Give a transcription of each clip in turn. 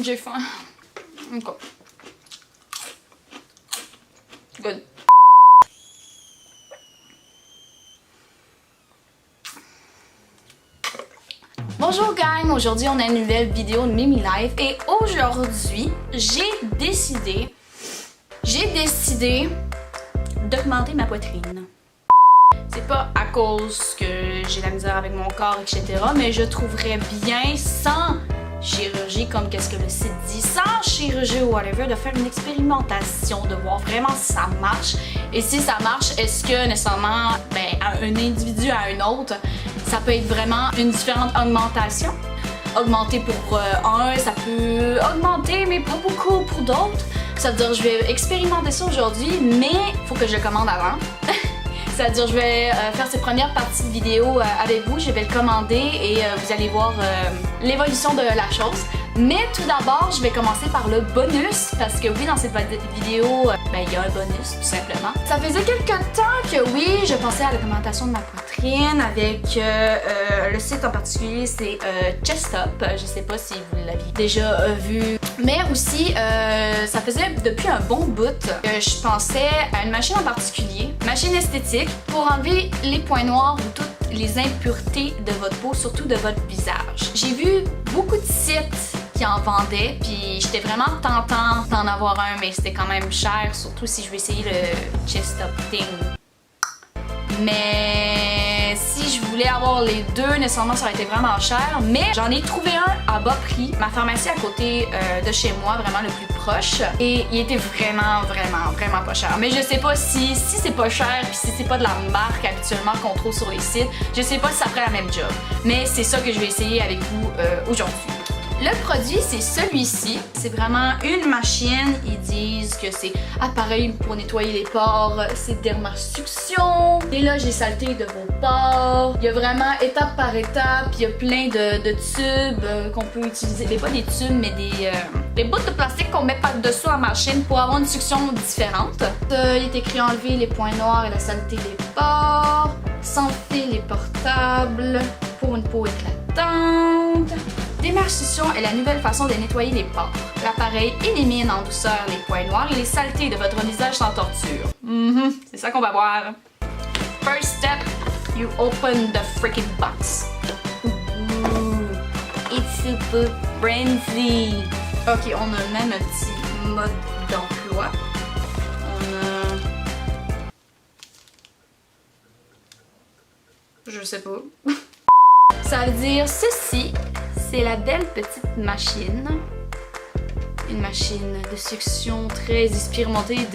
J'ai faim. Ok. Good. Bonjour gang, aujourd'hui on a une nouvelle vidéo de Mimi Life et aujourd'hui j'ai décidé d'augmenter ma poitrine. C'est pas à cause que j'ai la misère avec mon corps, etc. Mais je trouverais bien sans chirurgie, comme qu'est-ce que le site dit, sans chirurgie ou whatever, de faire une expérimentation, de voir vraiment si ça marche. Et si ça marche, est-ce que nécessairement, un individu à un autre, ça peut être vraiment une différente augmentation? Augmenter pour un, ça peut augmenter, mais pas beaucoup pour d'autres. Ça veut dire je vais expérimenter ça aujourd'hui, mais il faut que je le commande avant. C'est-à-dire je vais faire cette première partie de vidéo avec vous, je vais le commander et vous allez voir l'évolution de la chose. Mais tout d'abord, je vais commencer par le bonus, parce que oui, dans cette vidéo, il y a un bonus, tout simplement. Ça faisait quelques temps que oui, je pensais à l'augmentation de ma poitrine avec le site en particulier, c'est Chest-Up. Je sais pas si vous l'avez déjà vu. Mais aussi, ça faisait depuis un bon bout que je pensais à une machine en particulier, machine esthétique, pour enlever les points noirs ou toutes les impuretés de votre peau, surtout de votre visage. J'ai vu beaucoup de sites qui en vendaient, puis j'étais vraiment tentant d'en avoir un, mais c'était quand même cher, surtout si je vais essayer le Chest-Up thing. Mais si je voulais avoir les deux, nécessairement ça aurait été vraiment cher, mais j'en ai trouvé un à bas prix, ma pharmacie à côté de chez moi, vraiment le plus proche, et il était vraiment pas cher. Mais je sais pas si c'est pas cher, puis si c'est pas de la marque habituellement qu'on trouve sur les sites, je sais pas si ça ferait la même job, mais c'est ça que je vais essayer avec vous aujourd'hui. Le produit, c'est celui-ci. C'est vraiment une machine. Ils disent que c'est appareil pour nettoyer les pores, c'est dermasuction, déloge les saletés de vos pores. Il y a vraiment étape par étape. Il y a plein de tubes qu'on peut utiliser. Mais pas des tubes, mais des bouts de plastique qu'on met par-dessus la machine pour avoir une succion différente. Il est écrit enlever les points noirs et la saleté des pores, sans fil et portable, pour une peau éclatante. Démarcation est la nouvelle façon de nettoyer les pores. L'appareil élimine en douceur les points noirs et les saletés de votre visage sans torture. C'est ça qu'on va voir. First step, you open the freaking box. Ooh, it's super friendly. Ok, on a même un petit mode d'emploi. Je sais pas. Ça veut dire ceci. C'est la belle petite machine. Une machine de succion très expérimentée.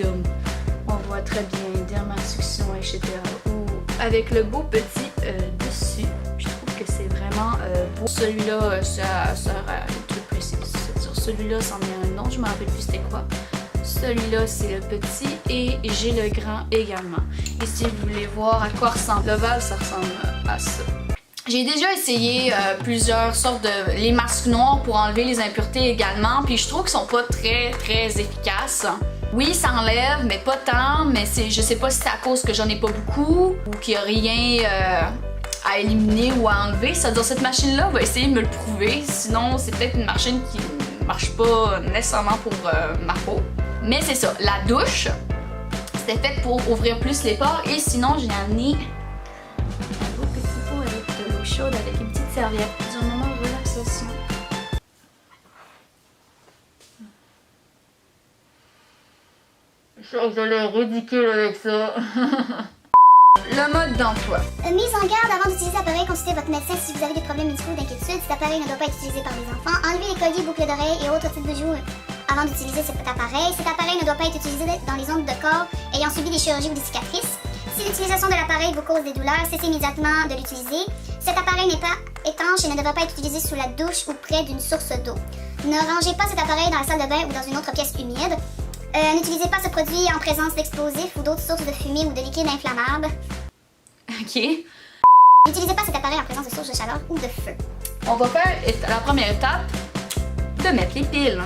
On voit très bien dermasuction, etc. Ou avec le beau petit dessus. Je trouve que c'est vraiment beau. Celui-là, ça sert à des trucs précis. Celui-là, c'en est un nom, je me rappelle plus c'était quoi. Celui-là, c'est le petit et j'ai le grand également. Et si vous voulez voir à quoi ressemble l'ovale, ça ressemble à ça. J'ai déjà essayé plusieurs sortes de les masques noirs pour enlever les impuretés également, puis je trouve qu'ils sont pas très efficaces. Oui, ça enlève, mais pas tant, mais je sais pas si c'est à cause que j'en ai pas beaucoup ou qu'il y a rien à éliminer ou à enlever. C'est-à-dire cette machine-là va essayer de me le prouver, sinon c'est peut-être une machine qui marche pas nécessairement pour ma peau. Mais c'est ça, la douche, c'était fait pour ouvrir plus les pores et sinon j'ai amené chaude avec une petite serviette. C'est un moment de relaxation. J'ai l'air ridicule avec ça. Le mode d'emploi. Mise en garde avant d'utiliser l'appareil, consultez votre médecin si vous avez des problèmes médicaux ou d'inquiétude. Cet appareil ne doit pas être utilisé par les enfants. Enlevez les colliers, boucles d'oreilles et autres types de bijoux avant d'utiliser cet appareil. Cet appareil ne doit pas être utilisé dans les zones de corps ayant subi des chirurgies ou des cicatrices. Si l'utilisation de l'appareil vous cause des douleurs, cessez immédiatement de l'utiliser. Cet appareil n'est pas étanche et ne devrait pas être utilisé sous la douche ou près d'une source d'eau. Ne rangez pas cet appareil dans la salle de bain ou dans une autre pièce humide. N'utilisez pas ce produit en présence d'explosifs ou d'autres sources de fumée ou de liquides inflammables. Ok. N'utilisez pas cet appareil en présence de sources de chaleur ou de feu. On va faire la première étape de mettre les piles.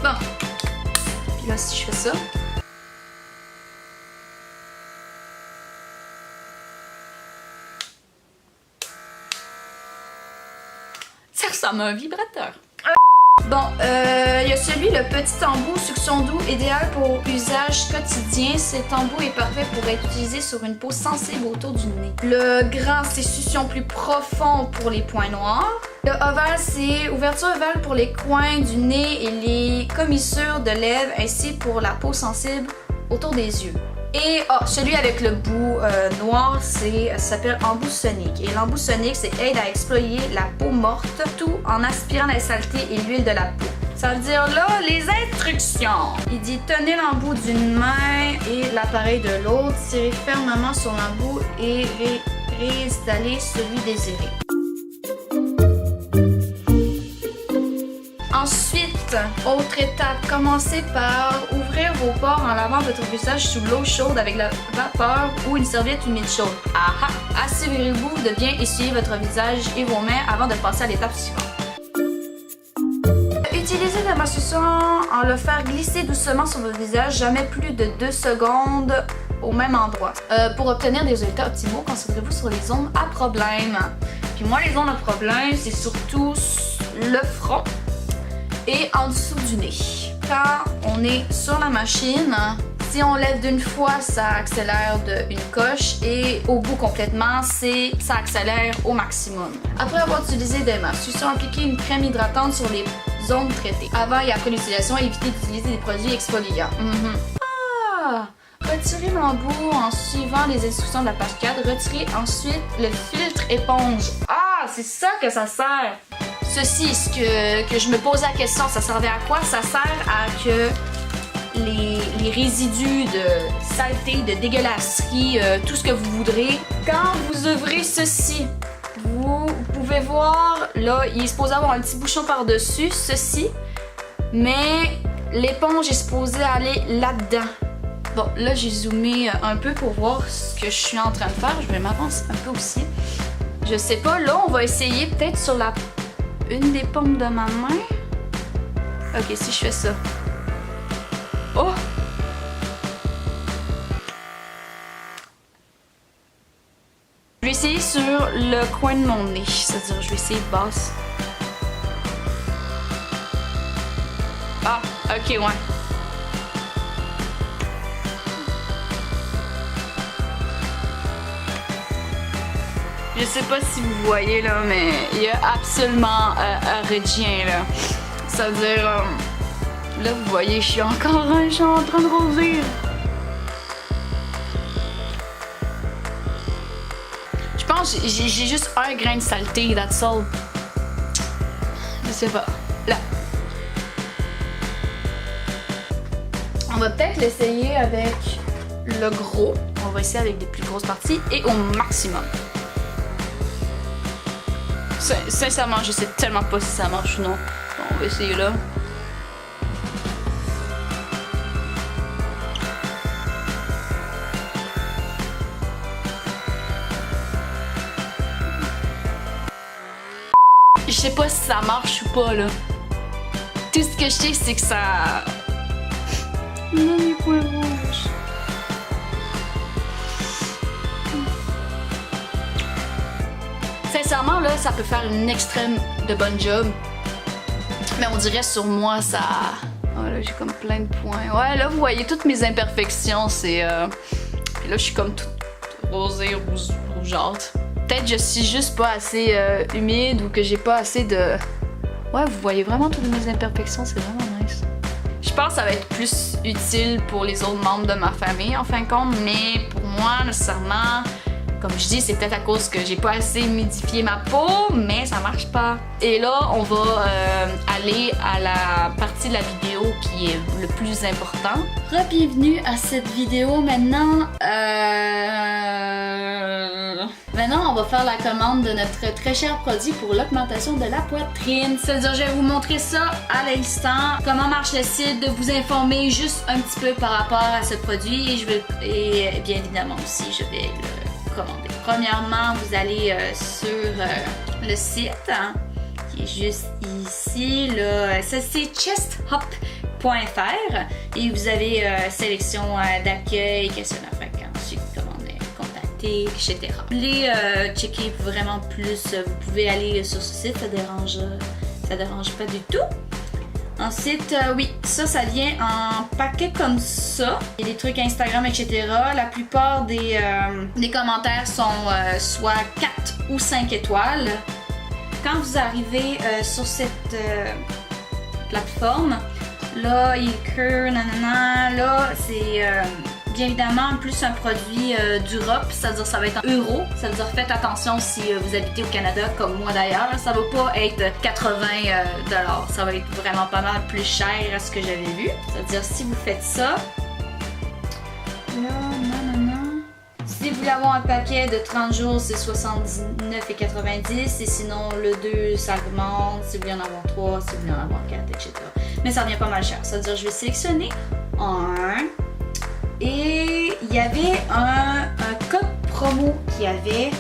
Bon. Puis là, si je fais ça. ça met un vibrateur. Bon, il y a celui, le petit embout succion doux, idéal pour usage quotidien. Cet embout est parfait pour être utilisé sur une peau sensible autour du nez. Le grand, c'est succion plus profond pour les points noirs. Le ovale, c'est ouverture ovale pour les coins du nez et les commissures de lèvres, ainsi pour la peau sensible autour des yeux. Et celui avec le bout noir, ça s'appelle embout sonique. Et l'embout sonique, c'est aide à exployer la peau morte, tout en aspirant la saleté et l'huile de la peau. Ça veut dire là, les instructions. Il dit tenez l'embout d'une main et l'appareil de l'autre, tirez fermement sur l'embout et réinstallez celui désiré. Ensuite, autre étape, commencez par ouvrir vos pores en lavant votre visage sous l'eau chaude avec la vapeur ou une serviette humide chaude. Aha! Assurez-vous de bien essuyer votre visage et vos mains avant de passer à l'étape suivante. Utilisez la masturbation en le faire glisser doucement sur votre visage, jamais plus de 2 secondes au même endroit. Pour obtenir des résultats optimaux, concentrez-vous sur les zones à problème. Puis moi, les zones à problème, c'est surtout le front et en dessous du nez. Quand on est sur la machine, si on lève d'une fois, ça accélère d'une coche et au bout complètement, ça accélère au maximum. Après avoir utilisé des masques, appliquez une crème hydratante sur les zones traitées. Avant et après l'utilisation, évitez d'utiliser des produits exfoliants. Retirez l'embout en suivant les instructions de la page 4. Retirez ensuite le filtre éponge. Ah, c'est ça que ça sert! Ceci, ce que je me pose la question, ça servait à quoi? Ça sert à que les résidus de saleté, de dégueulasserie, tout ce que vous voudrez, quand vous ouvrez ceci, vous pouvez voir, là, il est supposé avoir un petit bouchon par-dessus, ceci, mais l'éponge est supposée aller là-dedans. Bon, là, j'ai zoomé un peu pour voir ce que je suis en train de faire. Je vais m'avancer un peu aussi. Je sais pas, là, on va essayer peut-être sur une des paumes de ma main. Ok, si je fais ça. Oh! Je vais essayer sur le coin de mon nez. C'est-à-dire, je vais essayer de basse. Ah, ok, ouais. Je sais pas si vous voyez là, mais il y a absolument rien là. Ça veut dire, là vous voyez, je suis en train de rougir. Je pense que j'ai juste un grain de saleté, that's all. Je sais pas. Là. On va peut-être l'essayer avec le gros. On va essayer avec des plus grosses parties et au maximum. Sincèrement, je sais tellement pas si ça marche ou non. Bon, on va essayer là. Je sais pas si ça marche ou pas là. Tout ce que je sais, c'est que ça... Non, mes points rouges. Sincèrement, là, ça peut faire une extrême de bonne job. Mais on dirait sur moi, ça... Oh là, j'ai comme plein de points. Ouais, là, vous voyez toutes mes imperfections. C'est... Et là, je suis comme toute rosée, rougeâtre. Peut-être que je suis juste pas assez humide ou que j'ai pas assez de... Ouais, vous voyez vraiment toutes mes imperfections. C'est vraiment nice. Je pense que ça va être plus utile pour les autres membres de ma famille, en fin de compte. Mais pour moi, nécessairement... Comme je dis, c'est peut-être à cause que j'ai pas assez humidifié ma peau, mais ça marche pas. Et là, on va aller à la partie de la vidéo qui est le plus important. Bienvenue à cette vidéo maintenant. Maintenant, on va faire la commande de notre très cher produit pour l'augmentation de la poitrine. C'est-à-dire, je vais vous montrer ça à l'instant. Comment marche le site, de vous informer juste un petit peu par rapport à ce produit. Et bien évidemment aussi, je vais le commander. Premièrement, vous allez sur le site hein, qui est juste ici. Là, ça c'est chesthop.fr et vous avez sélection d'accueil, questionnaire fréquent, ensuite commander, contacter, etc. Vous voulez checker vraiment plus, vous pouvez aller sur ce site, ça dérange Ça dérange pas du tout. Ensuite, oui, ça vient en paquet comme ça. Il y a des trucs Instagram, etc. La plupart des commentaires sont soit 4 ou 5 étoiles. Quand vous arrivez sur cette plateforme, là, il écrit nanana, là, c'est bien évidemment plus un produit d'Europe, c'est-à-dire ça va être en euros. Ça veut dire faites attention si vous habitez au Canada, comme moi d'ailleurs, ça va pas être 80 $. Ça va être vraiment pas mal plus cher à ce que j'avais vu. C'est-à-dire si vous faites ça, là, non. Si vous voulez avoir un paquet de 30 jours, c'est 79,90 et sinon le 2, ça augmente. Si vous voulez en avoir 3, si vous voulez en avoir 4, etc. Mais ça revient pas mal cher. C'est-à-dire je vais sélectionner un. Et il y avait un code promo qu'il y avait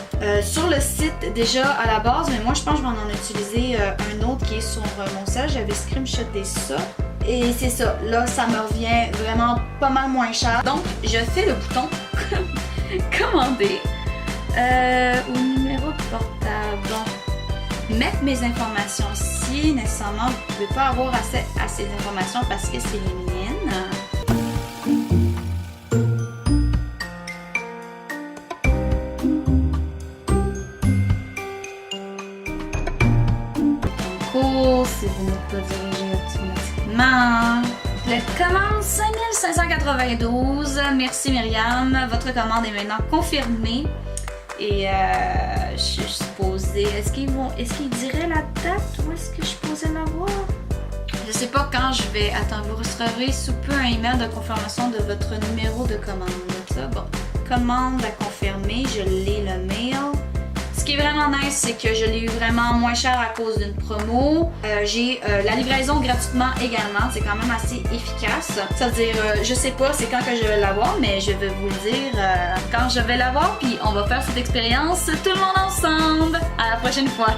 sur le site déjà à la base, mais moi je pense que je vais en utiliser un autre qui est sur mon site. J'avais screenshoté ça. Et c'est ça, là ça me revient vraiment pas mal moins cher. Donc je fais le bouton commander au numéro de portable. Bon, mettre mes informations ici, nécessairement vous pouvez pas avoir accès à ces informations parce que c'est les miennes. Si vous n'êtes pas dirigé automatiquement. La commande 5592. Merci Myriam. Votre commande est maintenant confirmée. Et je suis supposée. Est-ce qu'ils diraient la date ou est-ce que je suis supposée l'avoir? Je sais pas quand je vais. Attends, vous recevrez sous peu un email de confirmation de votre numéro de commande. Ça, bon. Commande à confirmer. Je l'ai le mail. Ce qui est vraiment nice, c'est que je l'ai eu vraiment moins cher à cause d'une promo. J'ai la livraison gratuitement également. C'est quand même assez efficace. C'est-à-dire, je sais pas c'est quand que je vais l'avoir, mais je vais vous le dire quand je vais l'avoir. Puis on va faire cette expérience tout le monde ensemble. À la prochaine fois.